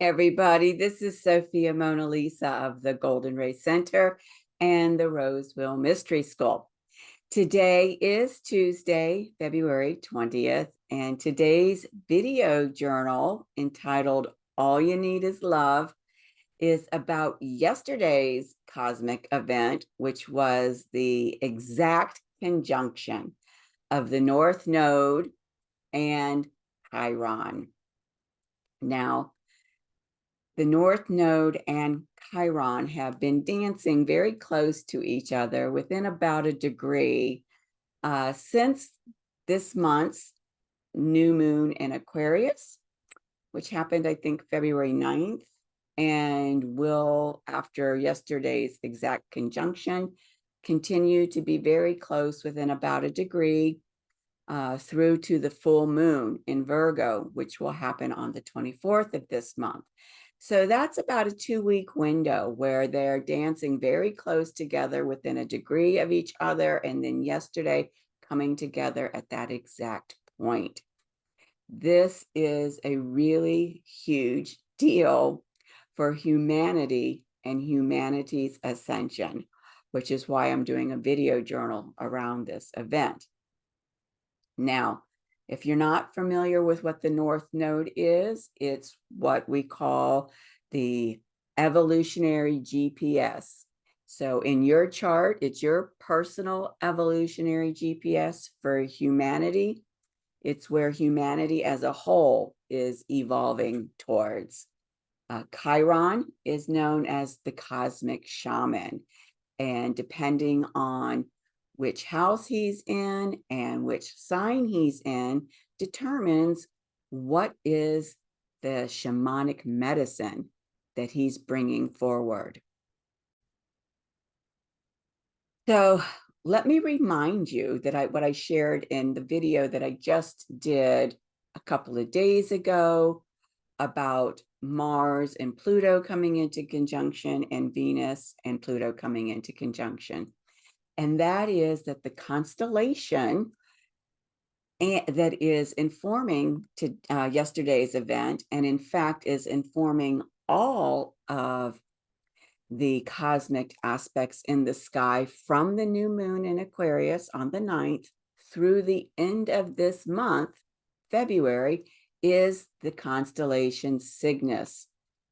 everybody. This is Sophia Mona Lisa of the Golden Ray Center and the Roseville Mystery School. Today is Tuesday, February 20th, and today's video journal entitled All You Need Is Love is about yesterday's cosmic event, which was the exact conjunction of the North Node and Chiron. Now, the North Node and Chiron have been dancing very close to each other within about a degree since this month's new moon in Aquarius, which happened, I think, February 9th, and will, after yesterday's exact conjunction, continue to be very close within about a degree through to the full moon in Virgo, which will happen on the 24th of this month. So that's about a 2-week window where they're dancing very close together within a degree of each other, and then yesterday coming together at that exact point. This is a really huge deal for humanity and humanity's ascension, which is why I'm doing a video journal around this event. Now, if you're not familiar with what the North Node is, it's what we call the evolutionary GPS. So in your chart, it's your personal evolutionary GPS for humanity. It's where humanity as a whole is evolving towards. Chiron is known as the cosmic shaman, and depending on which house he's in and which sign he's in determines what is the shamanic medicine that he's bringing forward. So let me remind you that what I shared in the video that I just did a couple of days ago about Mars and Pluto coming into conjunction and Venus and Pluto coming into conjunction. And that is that the constellation that is informing to yesterday's event, and in fact is informing all of the cosmic aspects in the sky from the new moon in Aquarius on the 9th through the end of this month, February, is the constellation Cygnus,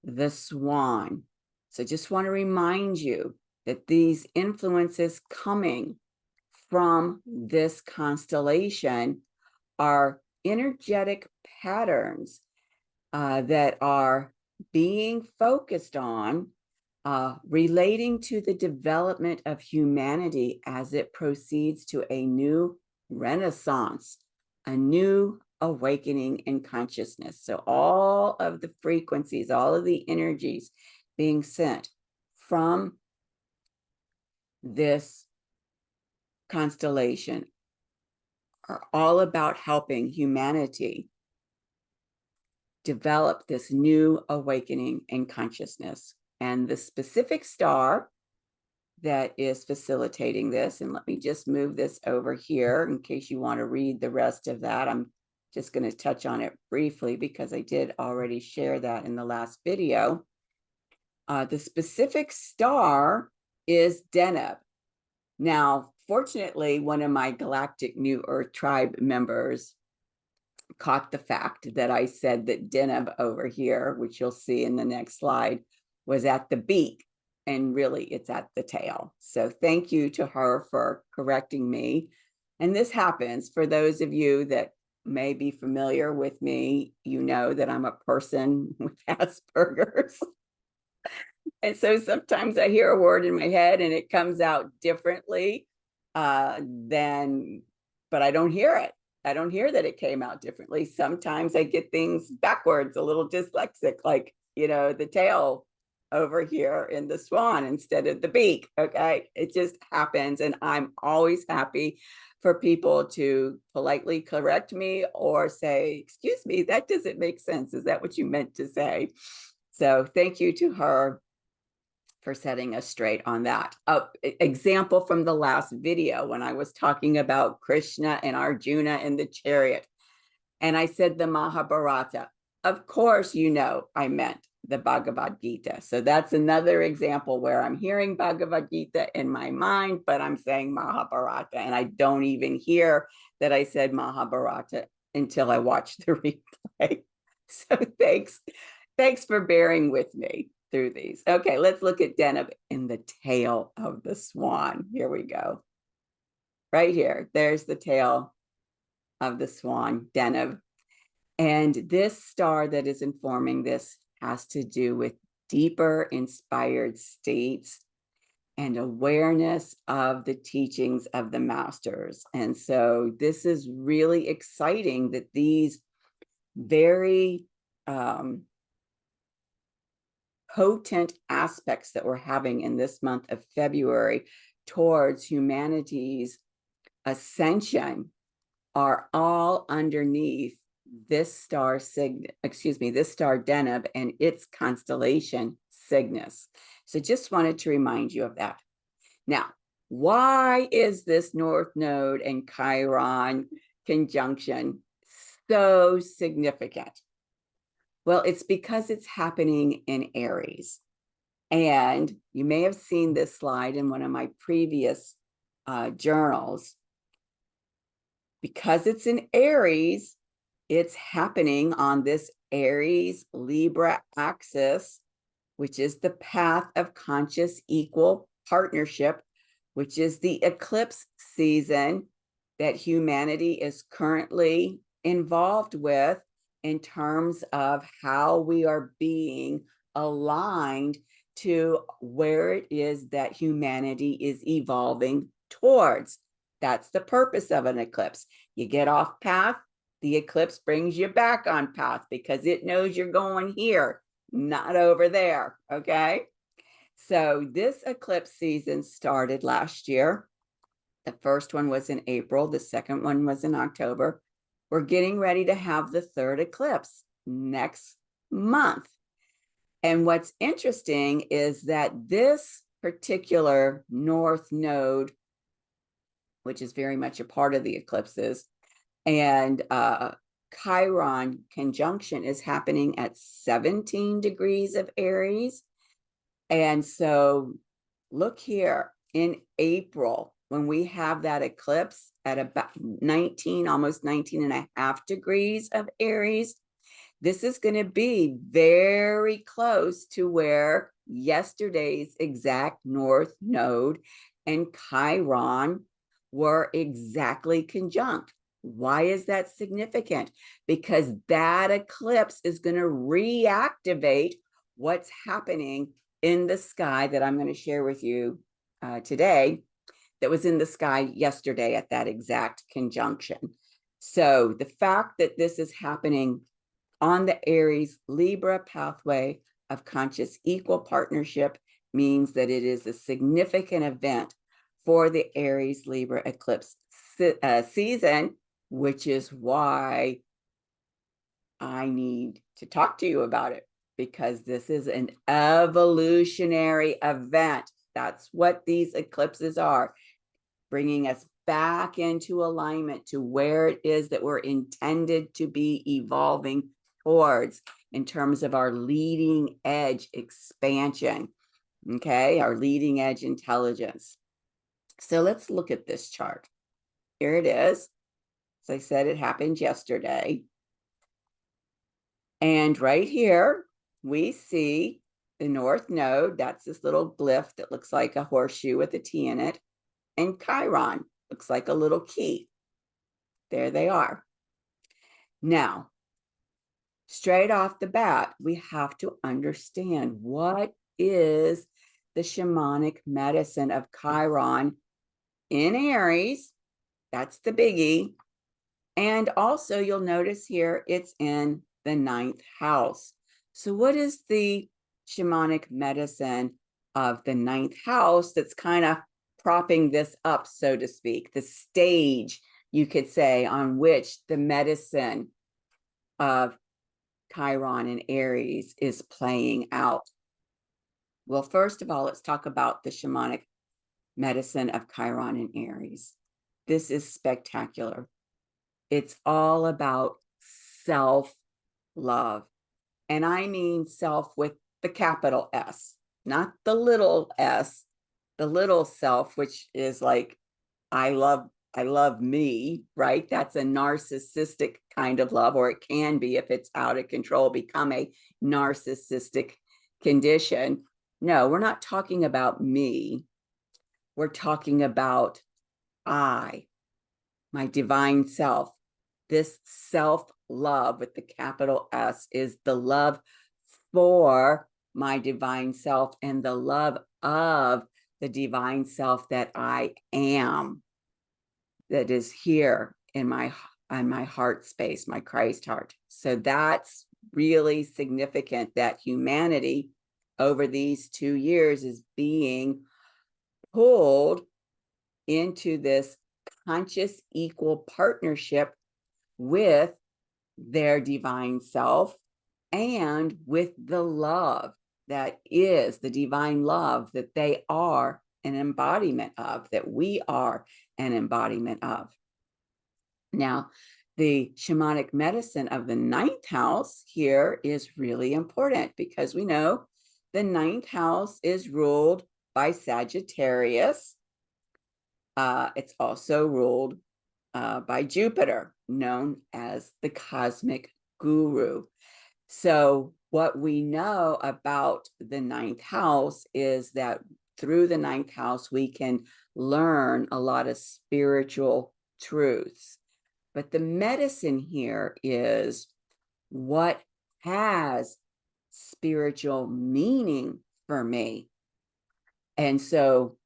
the Swan. So just want to remind you that these influences coming from this constellation are energetic patterns that are being focused on relating to the development of humanity as it proceeds to a new renaissance, a new awakening in consciousness. So all of the frequencies, all of the energies being sent from this constellation are all about helping humanity develop this new awakening in consciousness. And the specific star that is facilitating this, and let me just move this over here in case you want to read the rest of that. I'm just going to touch on it briefly because I did already share that in the last video. The specific star is Deneb. Now, fortunately, one of my Galactic New Earth Tribe members caught the fact that I said that Deneb over here, which you'll see in the next slide, was at the beak, and really it's at the tail. So thank you to her for correcting me. And this happens for those of you that may be familiar with me. You know that I'm a person with Asperger's. And so sometimes I hear a word in my head and it comes out differently but I don't hear it. I don't hear that it came out differently. Sometimes I get things backwards, a little dyslexic, like, you know, the tail over here in the swan instead of the beak. Okay. It just happens. And I'm always happy for people to politely correct me or say, excuse me, that doesn't make sense. Is that what you meant to say? So thank you to her for setting us straight on that. Example from the last video when I was talking about Krishna and Arjuna in the chariot. And I said the Mahabharata. Of course, you know, I meant the Bhagavad Gita. So that's another example where I'm hearing Bhagavad Gita in my mind, but I'm saying Mahabharata, and I don't even hear that I said Mahabharata until I watch the replay. So thanks for bearing with me through these. Okay, let's look at Deneb in the tail of the swan. Here we go. Right here, there's the tail of the swan, Deneb. And this star that is informing this has to do with deeper inspired states and awareness of the teachings of the masters. And so this is really exciting that these very potent aspects that we're having in this month of February towards humanity's ascension are all underneath this star this star Deneb and its constellation Cygnus. So just wanted to remind you of that. Now, why is this North Node and Chiron conjunction so significant? Well, it's because it's happening in Aries. And you may have seen this slide in one of my previous journals. Because it's in Aries, it's happening on this Aries Libra axis, which is the path of conscious equal partnership, which is the eclipse season that humanity is currently involved with in terms of how we are being aligned to where it is that humanity is evolving towards. That's the purpose of an eclipse. You get off path, the eclipse brings you back on path because it knows you're going here, not over there, okay? So this eclipse season started last year. The first one was in April. The second one was in October. We're getting ready to have the third eclipse next month. And what's interesting is that this particular North Node, which is very much a part of the eclipses, and Chiron conjunction is happening at 17 degrees of Aries. And so look here, in April, when we have that eclipse at about 19, almost 19 and a half degrees of Aries, this is going to be very close to where yesterday's exact North Node and Chiron were exactly conjunct. Why is that significant? Because that eclipse is going to reactivate what's happening in the sky that I'm going to share with you today, that was in the sky yesterday at that exact conjunction. So the fact that this is happening on the Aries Libra pathway of conscious equal partnership means that it is a significant event for the Aries Libra eclipse season, which is why I need to talk to you about it, because this is an evolutionary event. That's what these eclipses are, bringing us back into alignment to where it is that we're intended to be evolving towards in terms of our leading edge expansion, okay, our leading edge intelligence. So let's look at this chart. Here it is. As I said, it happened yesterday. And right here, we see the North Node. That's this little glyph that looks like a horseshoe with a T in it. And Chiron looks like a little key. There they are. Now, straight off the bat, we have to understand what is the shamanic medicine of Chiron in Aries. That's the biggie. And also you'll notice here, it's in the 9th house. So what is the shamanic medicine of the 9th house that's kind of propping this up, so to speak, the stage, you could say, on which the medicine of Chiron and Aries is playing out? Well, first of all, let's talk about the shamanic medicine of Chiron and Aries. This is spectacular. It's all about self-love. And I mean self with the capital S, not the little s, the little self, which is like, I love me, right? That's a narcissistic kind of love, or it can be if it's out of control, become a narcissistic condition. No, we're not talking about me. We're talking about I, my divine self. This self-love with the capital S is the love for my divine self and the love of the divine self that I am, that is here in my heart space, my Christ heart. So that's really significant that humanity over these 2 years is being pulled into this conscious equal partnership with their divine self and with the love that is the divine love that they are an embodiment of, that we are an embodiment of. Now, the shamanic medicine of the 9th house here is really important because we know the 9th house is ruled by Sagittarius. It's also ruled by Jupiter, known as the cosmic guru. So what we know about the 9th house is that through the 9th house, we can learn a lot of spiritual truths. But the medicine here is what has spiritual meaning for me. And so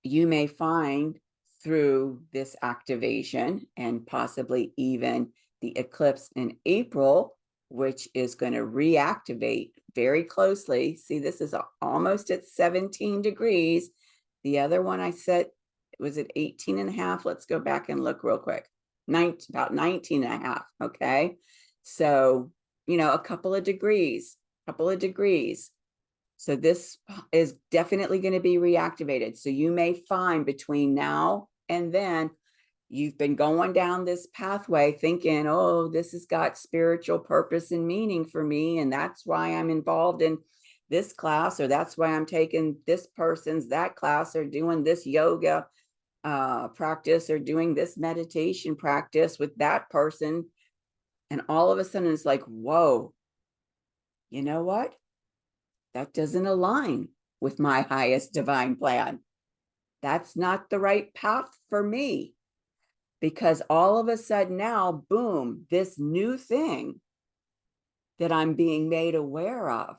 you may find through this activation and possibly even the eclipse in April, which is going to reactivate very closely. See, this is almost at 17 degrees. The other one I said was at 18 and a half. Let's go back and look real quick. About 19 and a half. Okay. So, a couple of degrees. So this is definitely going to be reactivated. So you may find between now and then, you've been going down this pathway thinking, oh, this has got spiritual purpose and meaning for me, and that's why I'm involved in this class, or that's why I'm taking this person's that class, or doing this yoga practice, or doing this meditation practice with that person. And all of a sudden it's like, whoa, you know what? That doesn't align with my highest divine plan. That's not the right path for me. Because all of a sudden now, boom, this new thing that I'm being made aware of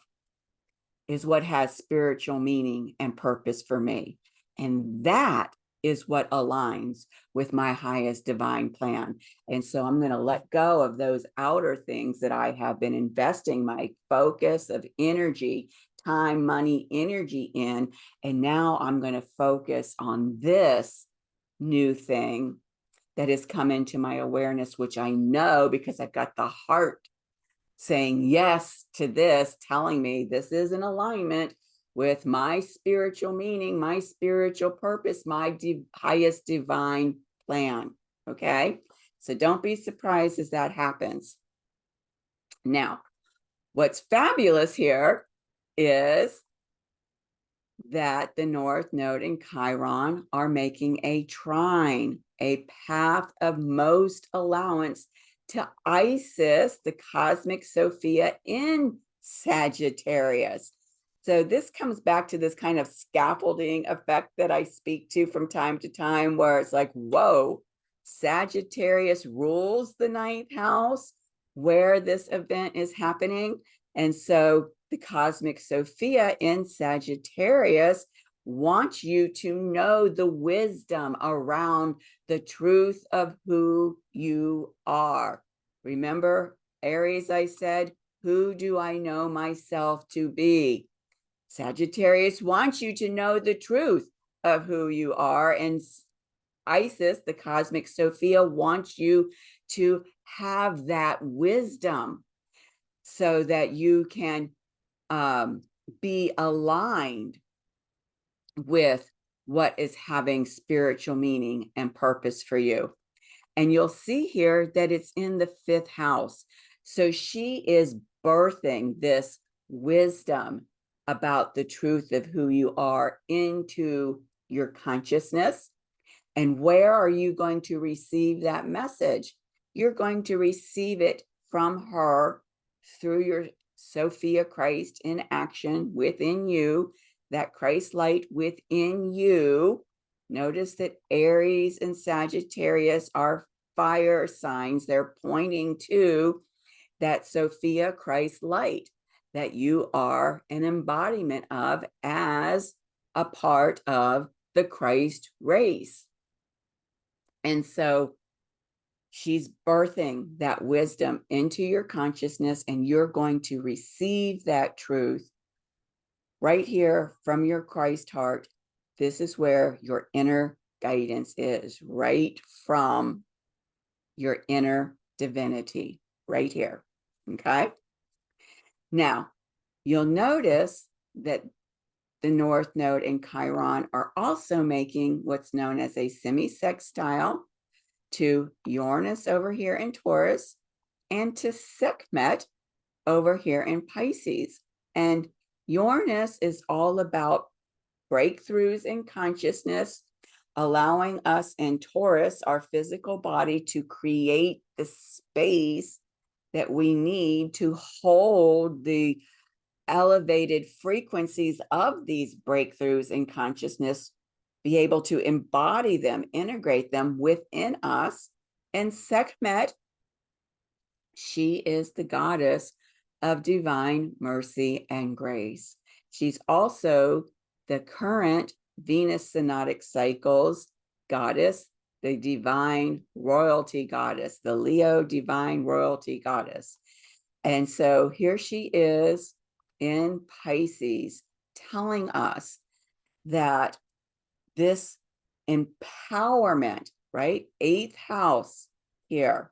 is what has spiritual meaning and purpose for me. And that is what aligns with my highest divine plan. And so I'm going to let go of those outer things that I have been investing my focus of energy, time, money, energy in. And now I'm going to focus on this new thing that has come into my awareness, which I know because I've got the heart saying yes to this, telling me this is in alignment with my spiritual meaning, my spiritual purpose, my highest divine plan. Okay. So don't be surprised as that happens. Now, what's fabulous here is that the North Node and Chiron are making a trine, a path of most allowance to Isis, the cosmic Sophia in Sagittarius. So this comes back to this kind of scaffolding effect that I speak to from time to time, where it's like, whoa, Sagittarius rules the 9th house where this event is happening. And so the cosmic Sophia in Sagittarius wants you to know the wisdom around the truth of who you are. Remember, Aries, I said, who do I know myself to be? Sagittarius wants you to know the truth of who you are. And Isis, the cosmic Sophia, wants you to have that wisdom so that you can be aligned with what is having spiritual meaning and purpose for you. And you'll see here that it's in the 5th house. So she is birthing this wisdom about the truth of who you are into your consciousness. And where are you going to receive that message? You're going to receive it from her through your Sophia Christ in action within you, that Christ light within you. Notice that Aries and Sagittarius are fire signs. They're pointing to that Sophia Christ light that you are an embodiment of as a part of the Christ race. And so she's birthing that wisdom into your consciousness, and you're going to receive that truth right here from your Christ heart. This is where your inner guidance is, right from your inner divinity, right here. Okay. Now, you'll notice that the North Node and Chiron are also making what's known as a semi-sextile to Uranus over here in Taurus and to Sekhmet over here in Pisces. And Uranus is all about breakthroughs in consciousness, allowing us in Taurus, our physical body, to create the space that we need to hold the elevated frequencies of these breakthroughs in consciousness, be able to embody them, integrate them within us. And Sekhmet, she is the goddess of divine mercy and grace. She's also the current Venus synodic cycles goddess, the divine royalty goddess, the Leo divine royalty goddess. And so here she is in Pisces telling us that this empowerment, right? 8th house here,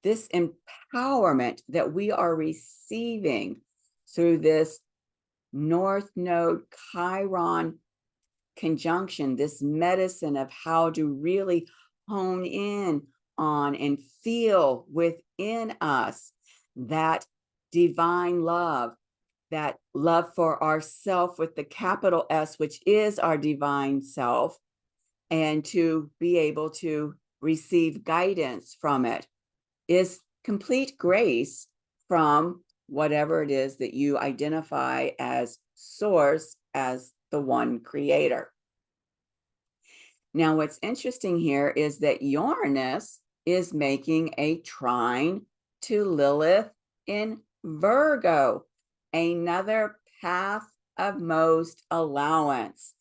this empowerment that we are receiving through this North Node Chiron conjunction, this medicine of how to really hone in on and feel within us that divine love, that love for ourself with the capital S, which is our divine self, and to be able to receive guidance from it is complete grace from whatever it is that you identify as source, as the one creator. Now, what's interesting here is that Uranus is making a trine to Lilith in Virgo, another path of most allowance.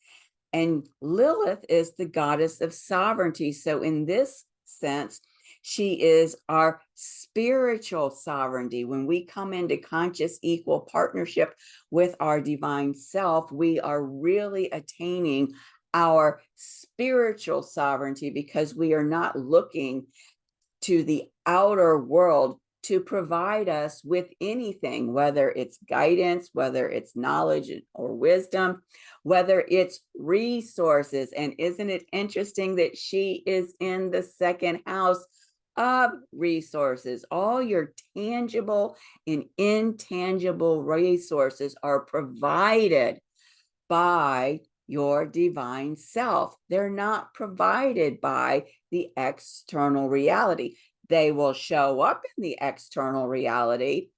And Lilith is the goddess of sovereignty. So in this sense, she is our spiritual sovereignty. When we come into conscious equal partnership with our divine self, we are really attaining our spiritual sovereignty, because we are not looking to the outer world to provide us with anything, whether it's guidance, whether it's knowledge or wisdom, whether it's resources. And isn't it interesting that she is in the 2nd house of resources? All your tangible and intangible resources are provided by your divine self. They're not provided by the external reality. They will show up in the external reality,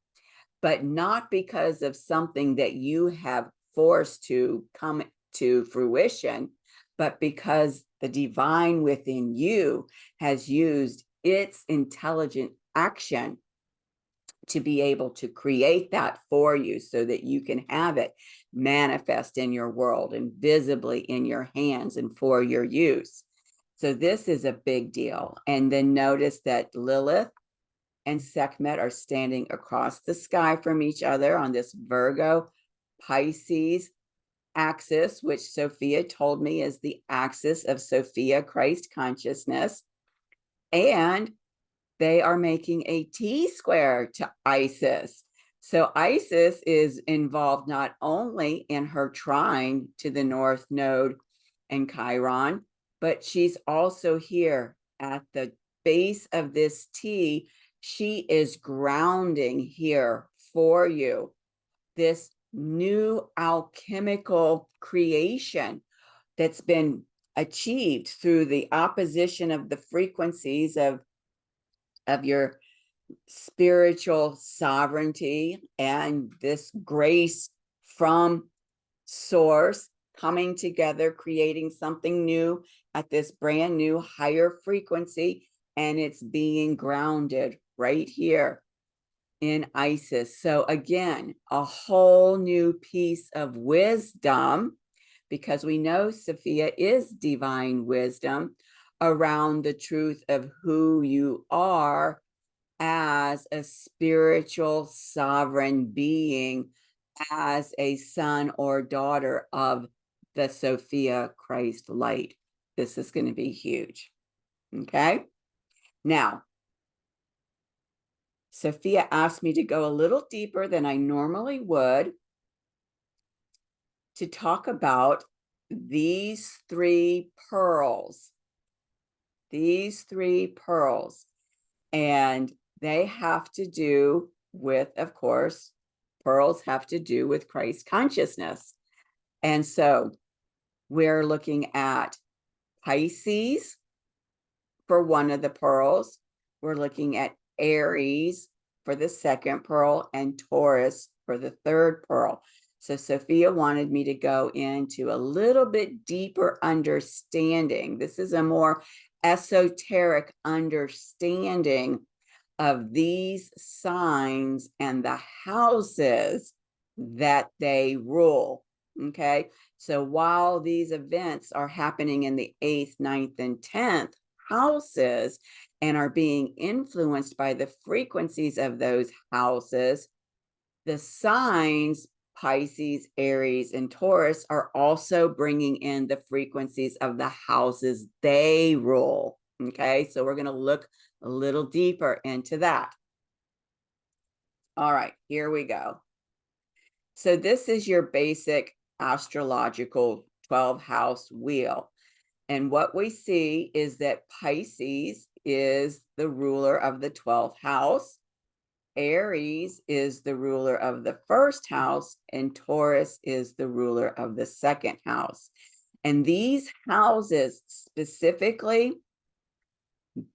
but not because of something that you have forced to come to fruition, but because the divine within you has used its intelligent action to be able to create that for you so that you can have it manifest in your world and visibly in your hands and for your use. So this is a big deal. And then notice that Lilith and Sekhmet are standing across the sky from each other on this Virgo Pisces axis, which Sophia told me is the axis of Sophia Christ consciousness. And they are making a T-square to Isis. So Isis is involved not only in her trine to the North Node and Chiron, but she's also here at the base of this T. She is grounding here for you. this new alchemical creation that's been achieved through the opposition of the frequencies of your spiritual sovereignty and this grace from source coming together, creating something new at this brand new higher frequency, and it's being grounded right here in Isis. So again, a whole new piece of wisdom, because we know Sophia is divine wisdom around the truth of who you are as a spiritual sovereign being, as a son or daughter of the Sophia Christ light. This is going to be huge. Okay. Now, Sophia asked me to go a little deeper than I normally would to talk about these three pearls. These three pearls. And they have to do with, of course, pearls have to do with Christ consciousness. And so we're looking at Pisces for one of the pearls. We're looking at Aries for the second pearl and Taurus for the third pearl. So Sophia wanted me to go into a little bit deeper understanding. This is a more esoteric understanding of these signs and the houses that they rule. Okay. So while these events are happening in the 8th, 9th, and 10th houses and are being influenced by the frequencies of those houses, the signs Pisces, Aries, and Taurus are also bringing in the frequencies of the houses they rule. Okay, so we're going to look a little deeper into that. All right, here we go. So this is your basic astrological 12-house wheel. And what we see is that Pisces is the ruler of the 12th house. Aries is the ruler of the first house, and Taurus is the ruler of the second house. And these houses specifically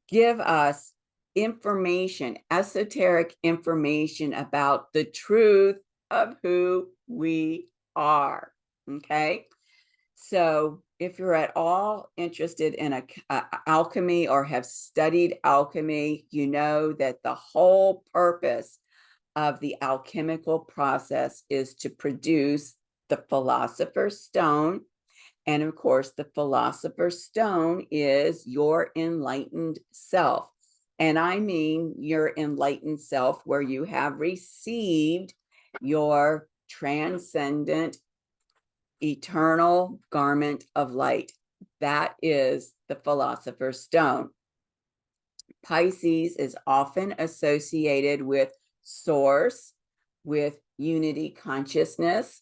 give us information, esoteric information about the truth of who we are. Okay. So if you're at all interested in alchemy or have studied alchemy, you know that the whole purpose of the alchemical process is to produce the philosopher's stone. And of course, the philosopher's stone is your enlightened self. And I mean your enlightened self where you have received your transcendent eternal garment of light. That is the philosopher's stone. Pisces is often associated with source, with unity consciousness,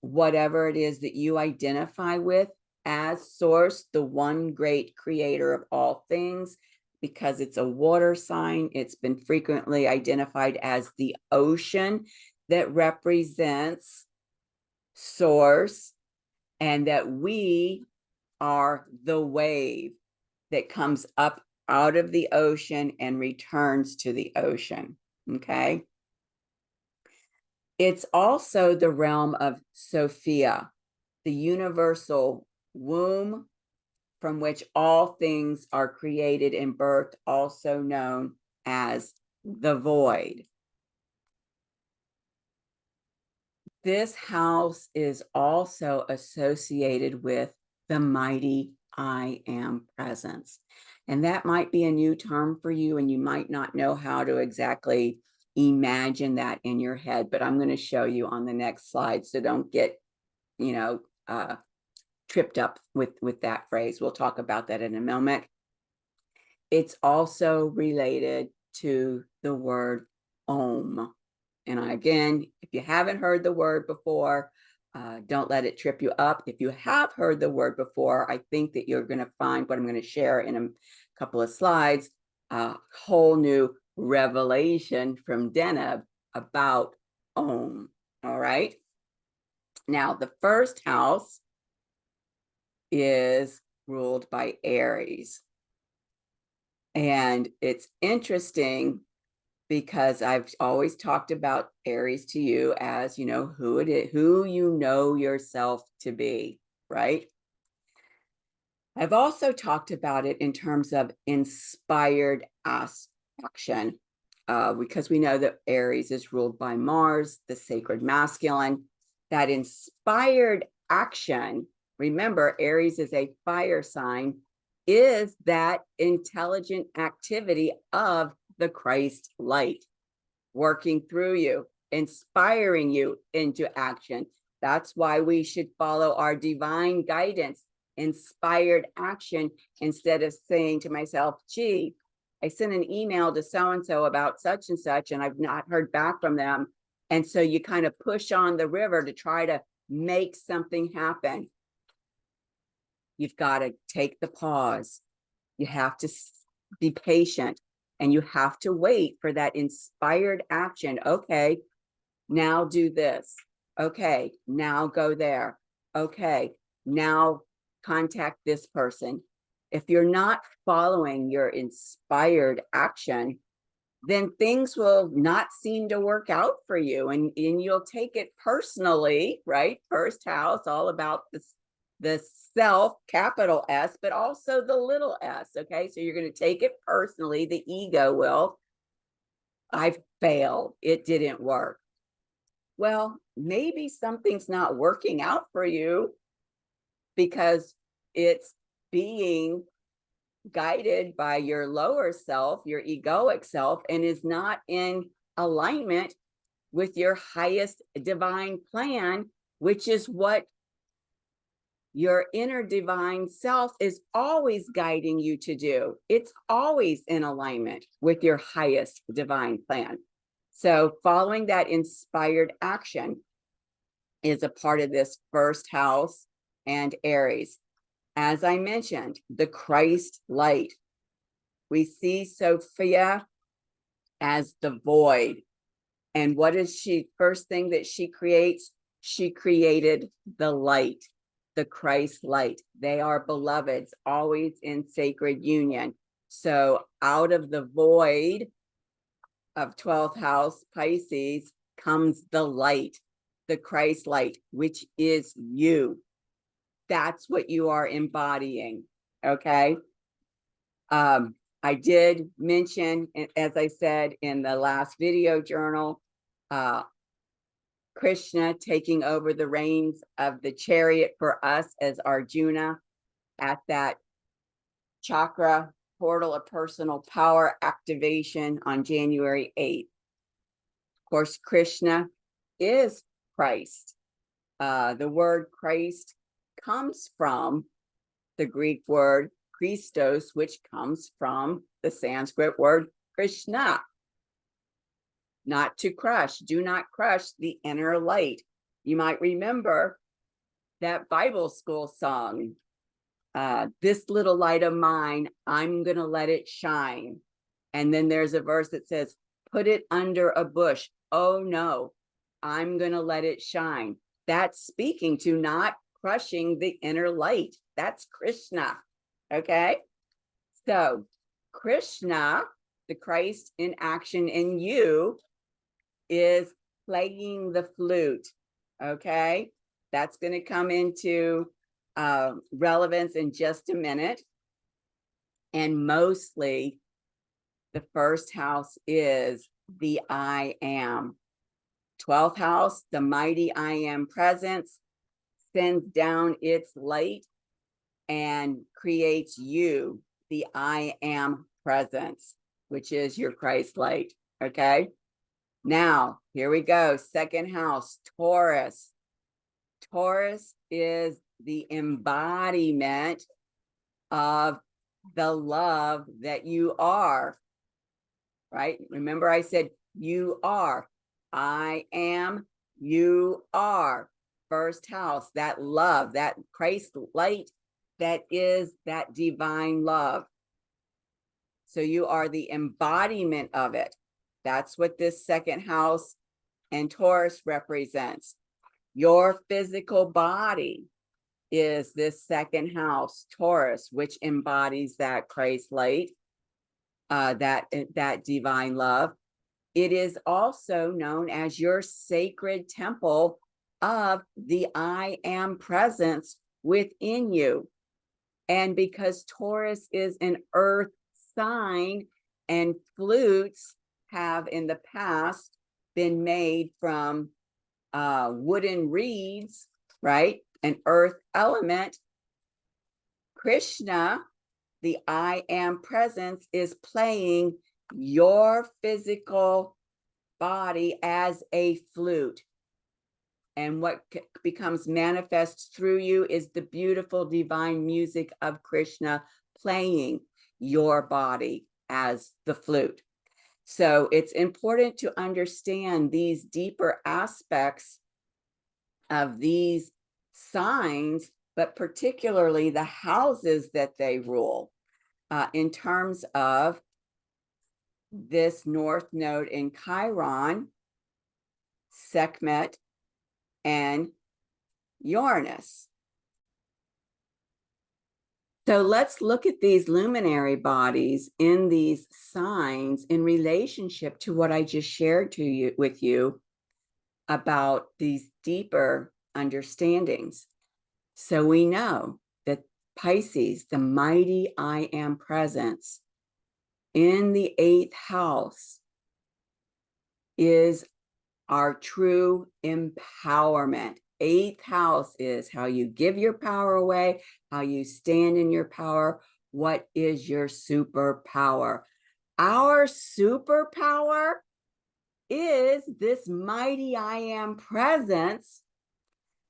whatever it is that you identify with as source, the one great creator of all things. Because it's a water sign, it's been frequently identified as the ocean that represents source, and that we are the wave that comes up out of the ocean and returns to the ocean. Okay. It's also the realm of Sophia, the universal womb from which all things are created and birthed, also known as the void. This house is also associated with the mighty I am presence. And that might be a new term for you, and you might not know how to exactly imagine that in your head, but I'm going to show you on the next slide. So don't get, tripped up with that phrase. We'll talk about that in a moment. It's also related to the word Om. And again, if you haven't heard the word before, don't let it trip you up. If you have heard the word before, I think that you're going to find what I'm going to share in a couple of slides, a whole new revelation from Deneb about Om. All right. Now, the first house is ruled by Aries. And it's interesting because I've always talked about Aries to you as, who it is, who you know yourself to be, right? I've also talked about it in terms of inspired action, because we know that Aries is ruled by Mars, the sacred masculine. That inspired action, remember, Aries is a fire sign, is that intelligent activity of the Christ light working through you, inspiring you into action. That's why we should follow our divine guidance, inspired action, instead of saying to myself, gee, I sent an email to so-and-so about such and such, and I've not heard back from them. And so you kind of push on the river to try to make something happen. You've got to take the pause. You have to be patient, and you have to wait for that inspired action. Okay, now do this. Okay, now go there. Okay, now contact this person. If you're not following your inspired action, then things will not seem to work out for you, and you'll take it personally, right? First house, all about the self, capital S, but also the little s, okay? So you're going to take it personally. The ego will, I failed, it didn't work. Well, maybe something's not working out for you because it's being guided by your lower self, your egoic self, and is not in alignment with your highest divine plan, which is what your inner divine self is always guiding you to do. It's always in alignment with your highest divine plan. So following that inspired action is a part of this first house and Aries. As I mentioned, the Christ light. We see Sophia as the void. And what is she? First thing that she creates, she created the light, the Christ light. They are beloveds, always in sacred union. So out of the void of 12th house Pisces comes the light, the Christ light, which is you. That's what you are embodying. Okay. I did mention, as I said in the last video journal, Krishna taking over the reins of the chariot for us as Arjuna at that chakra portal of personal power activation on January 8th. Of course, Krishna is Christ. The word Christ comes from the Greek word Christos, which comes from the Sanskrit word Krishna. Not to crush, do not crush the inner light. You might remember that Bible school song, this little light of mine, I'm going to let it shine. And then there's a verse that says, put it under a bush. Oh no, I'm going to let it shine. That's speaking to not crushing the inner light. That's Krishna. Okay. So Krishna, the Christ in action in you, is playing the flute. Okay. That's going to come into relevance in just a minute. And mostly the first house is the I am. 12th house, the mighty I am presence, sends down its light and creates you, the I am presence, which is your Christ light. Okay. Now, here we go. Second house, Taurus. Taurus is the embodiment of the love that you are, right? Remember I said you are. I am, you are. First house, that love, that Christ light, that is that divine love. So you are the embodiment of it. That's what this second house and Taurus represents. Your physical body is this second house, Taurus, which embodies that Christ light, that divine love. It is also known as your sacred temple of the I am presence within you. And because Taurus is an earth sign and flutes have in the past been made from wooden reeds, right? An earth element. Krishna, the I am presence, is playing your physical body as a flute. And what becomes manifest through you is the beautiful divine music of Krishna playing your body as the flute. So it's important to understand these deeper aspects of these signs, but particularly the houses that they rule in terms of this North Node in Chiron, Sekhmet, and Uranus. So let's look at these luminary bodies in these signs in relationship to what I just shared with you about these deeper understandings. So we know that Pisces, the mighty I am presence in the 8th house, is our true empowerment. 8th house is how you give your power away, how you stand in your power. What is your superpower? Our superpower is this mighty I am presence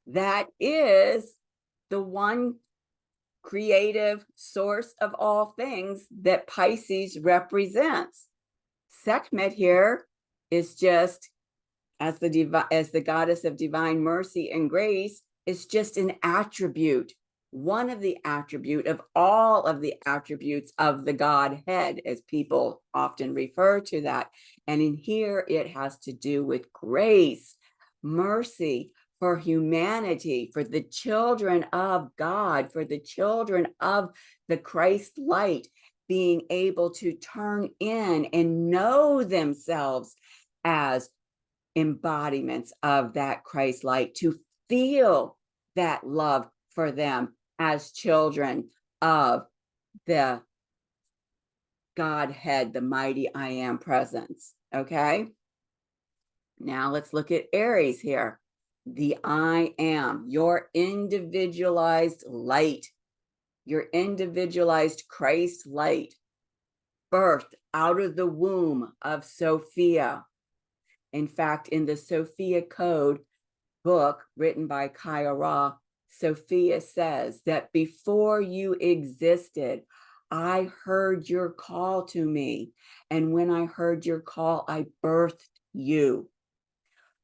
that is the one creative source of all things that Pisces represents. Sekhmet here is just, as the goddess of divine mercy and grace, is just an attribute, one of the attribute of all of the attributes of the Godhead, as people often refer to that. And in here, it has to do with grace, mercy for humanity, for the children of God, for the children of the Christ light, being able to turn in and know themselves as embodiments of that Christ light, to feel that love for them as children of the Godhead, the mighty I am presence. Okay. Now let's look at Aries here. The I am, your individualized light, your individualized Christ light, birthed out of the womb of Sophia. In fact, in the Sophia Code book written by Kaya Ra, Sophia says that before you existed, I heard your call to me. And when I heard your call, I birthed you.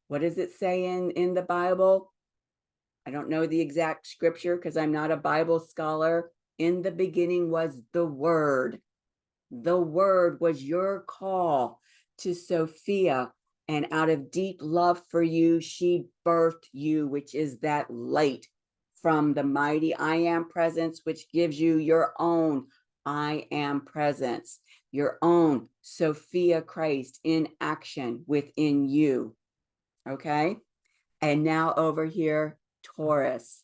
What does it say in the Bible? I don't know the exact scripture because I'm not a Bible scholar. In the beginning was the Word. The Word was your call to Sophia. And out of deep love for you, she birthed you, which is that light from the mighty I am presence, which gives you your own I am presence, your own Sophia Christ in action within you. Okay. And now over here, Taurus,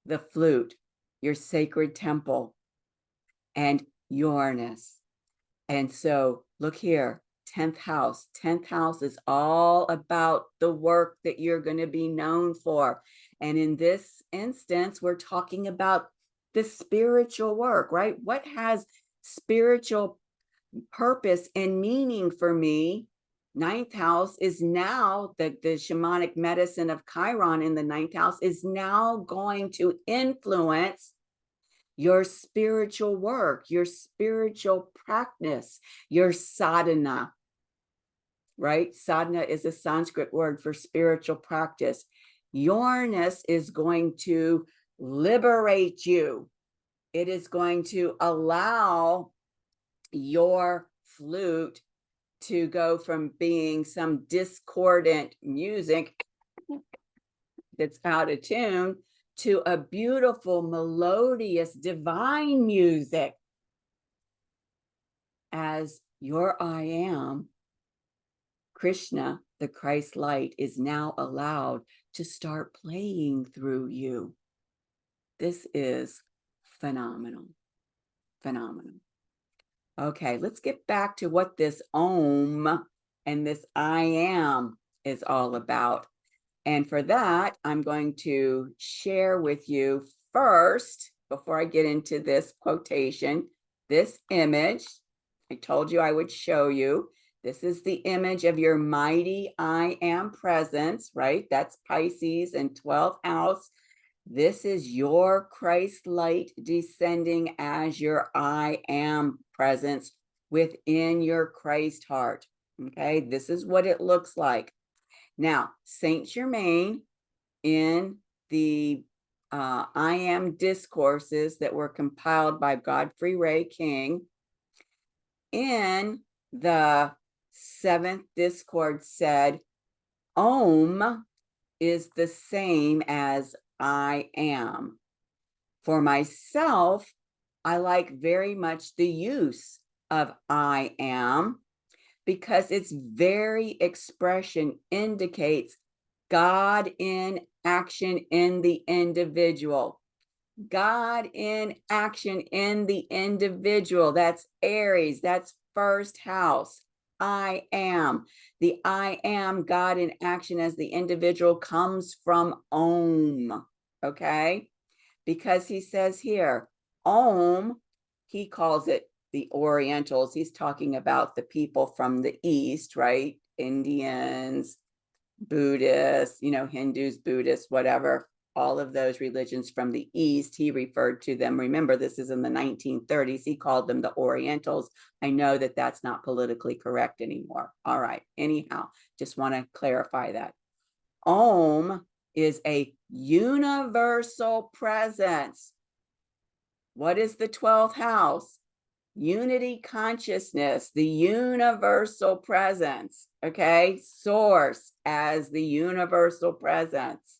the flute, your sacred temple, and Uranus. And so look here, 10th house. 10th house is all about the work that you're going to be known for. And in this instance, we're talking about the spiritual work, right? What has spiritual purpose and meaning for me? 9th house is now the shamanic medicine of Chiron in the 9th house is now going to influence your spiritual work, your spiritual practice, your sadhana, right? Sadhana is a Sanskrit word for spiritual practice. Uranus is going to liberate you. It is going to allow your flute to go from being some discordant music that's out of tune to a beautiful, melodious, divine music as your I am, Krishna, the Christ light, is now allowed to start playing through you. This is phenomenal, phenomenal. Okay, let's get back to what this Om and this I am is all about. And for that, I'm going to share with you first, before I get into this quotation, this image. I told you I would show you. This is the image of your mighty I am presence, right? That's Pisces and 12th house. This is your Christ light descending as your I am presence within your Christ heart. Okay, this is what it looks like. Now, Saint Germain, in the I am discourses that were compiled by Godfrey Ray King, in the 7th discord said, Om is the same as I am. For myself, I like very much the use of I am because its very expression indicates God in action in the individual. God in action in the individual. That's Aries. That's first house. I am. The I am God in action as the individual comes from Om. Okay? Because he says here, Om, he calls it the Orientals. He's talking about the people from the East, right? Indians, Buddhists, Hindus, Buddhists, whatever, all of those religions from the East, he referred to them. Remember, this is in the 1930s. He called them the Orientals. I know that that's not politically correct anymore. All right. Anyhow, just want to clarify that. Om is a universal presence. What is the 12th house? Unity consciousness, the universal presence, okay? Source as the universal presence.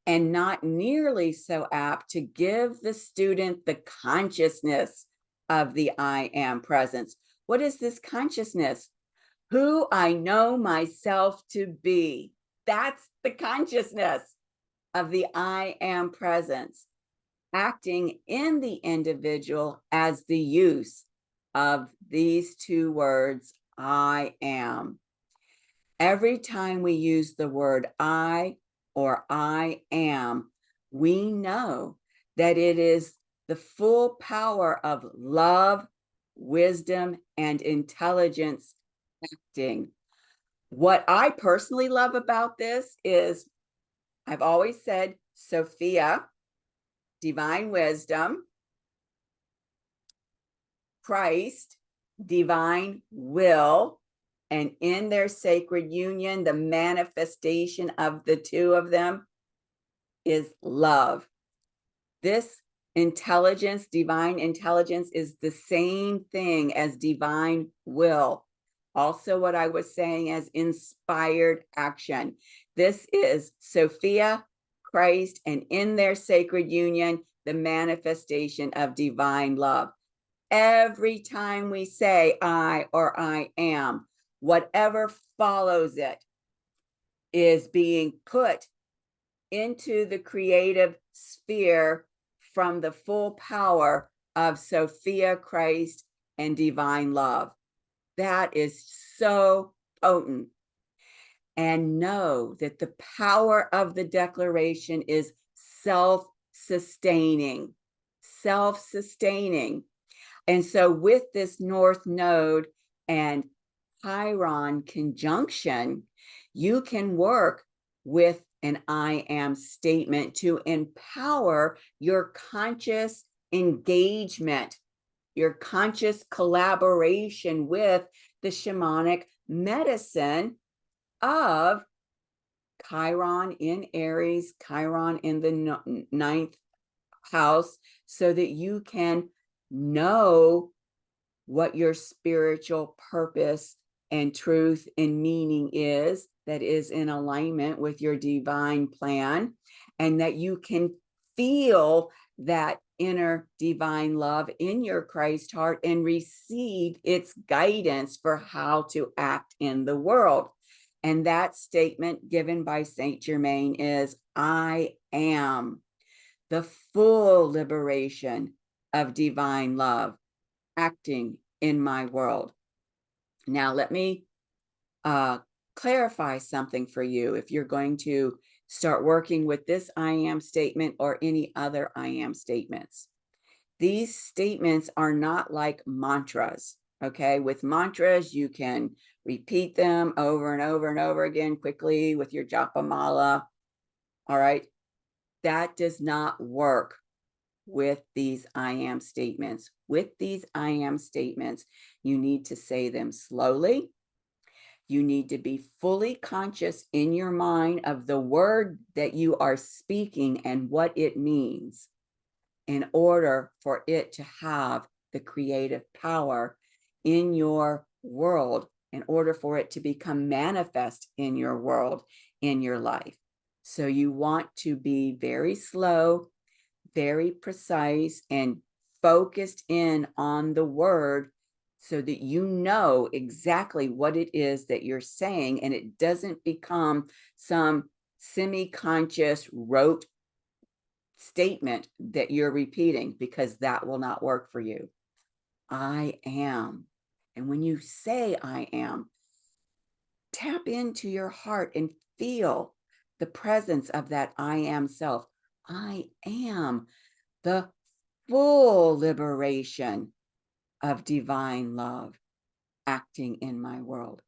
And not nearly so apt to give the student the consciousness of the I am presence. What is this consciousness? Who I know myself to be. That's the consciousness of the I am presence, acting in the individual as the use of these two words, I am. Every time we use the word I or I am, we know that it is the full power of love, wisdom, and intelligence acting. What I personally love about this is, I've always said, Sophia, divine wisdom, Christ, divine will, and in their sacred union, the manifestation of the two of them is love. This intelligence, divine intelligence, is the same thing as divine will. Also, what I was saying as inspired action. This is Sophia, Christ, and in their sacred union, the manifestation of divine love. Every time we say I or I am, whatever follows it is being put into the creative sphere from the full power of Sophia, Christ, and divine love. That is so potent. And know that the power of the declaration is self-sustaining, self-sustaining. And so with this North Node and Chiron conjunction, you can work with an I am statement to empower your conscious engagement, your conscious collaboration with the shamanic medicine of Chiron in Aries, Chiron in the 9th house, so that you can know what your spiritual purpose and truth and meaning is that is in alignment with your divine plan, and that you can feel that inner divine love in your Christ heart and receive its guidance for how to act in the world. And that statement given by Saint Germain is, I am the full liberation of divine love acting in my world. Now, let me clarify something for you. If you're going to start working with this I am statement or any other I am statements, these statements are not like mantras. Okay, with mantras, you can repeat them over and over and over again quickly with your japa mala. All right, that does not work with these I am statements. With these I am statements, you need to say them slowly. You need to be fully conscious in your mind of the word that you are speaking and what it means in order for it to have the creative power in your world, in order for it to become manifest in your world, in your life. So you want to be very slow, very precise, and focused in on the word so that you know exactly what it is that you're saying, and it doesn't become some semi-conscious rote statement that you're repeating, because that will not work for you. I am. And when you say I am, tap into your heart and feel the presence of that I am self. I am the full liberation of divine love acting in my world.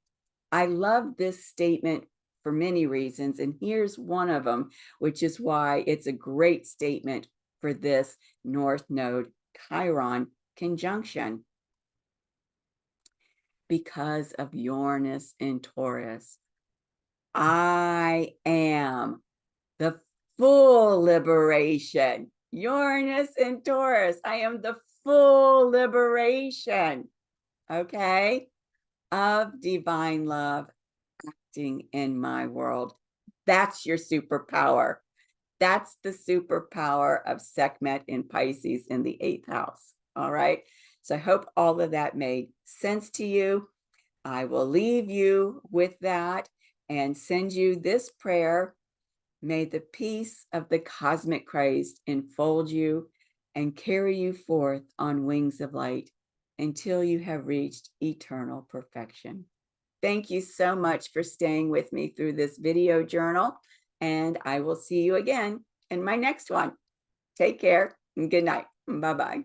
I love this statement for many reasons, and here's one of them, which is why it's a great statement for this North Node Chiron conjunction. Because of Uranus and Taurus, I am the full liberation. Uranus and Taurus, I am the full liberation, okay, of divine love acting in my world. That's your superpower. That's the superpower of Sekhmet in Pisces in the 8th house. All right. So I hope all of that made sense to you. I will leave you with that and send you this prayer. May the peace of the cosmic Christ enfold you and carry you forth on wings of light until you have reached eternal perfection. Thank you so much for staying with me through this video journal, and I will see you again in my next one. Take care and good night. Bye-bye.